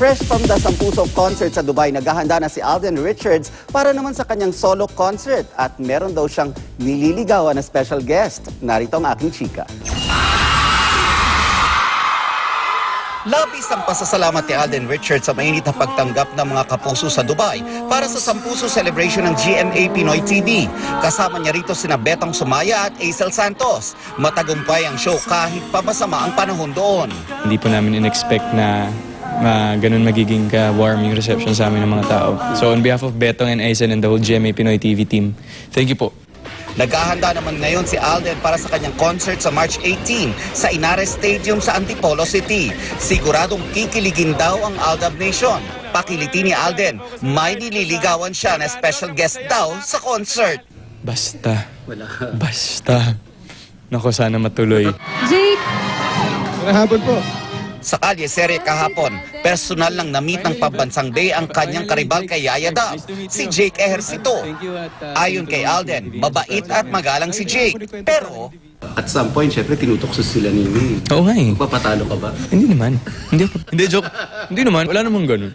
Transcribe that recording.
Fresh from the Sampuso concert sa Dubai, naghahanda na si Alden Richards para naman sa kanyang solo concert at meron daw siyang nililigawan na special guest. Narito ang aking chika. Labis ang pasasalamat ni Alden Richards sa mainit na pagtanggap ng mga kapuso sa Dubai para sa Sampuso celebration ng GMA Pinoy TV. Kasama niya rito sina Betong Sumaya at Aisel Santos. Matagumpay ang show kahit pa masama ang panahon doon. Hindi po namin in-expect na ganun magiging ka-warm yung reception sa amin ng mga tao. So on behalf of Betong and Aisel and the whole GMA Pinoy TV team, thank you po. Naghahanda naman ngayon si Alden para sa kanyang concert sa March 18 sa Inares Stadium sa Antipolo City. Siguradong kikiligin daw ang Aldab Nation. Pakiliti ni Alden, may nililigawan siya na special guest daw sa concert. Basta. Naku, sana matuloy. Jake! Magandang hapon po. Sa Kalye Serie kahapon, personal lang na-meet ng Pambansang Day ang kanyang karibal kay Yaya Dab, si Jake Ejercito. Ayon kay Alden, mabait at magalang si Jake. Pero at some point, syempre, tinutokso sila ni May. Oo nga eh. Magpapatalo ka ba? Hindi naman. Hindi joke. Hindi naman. Wala namang ganun.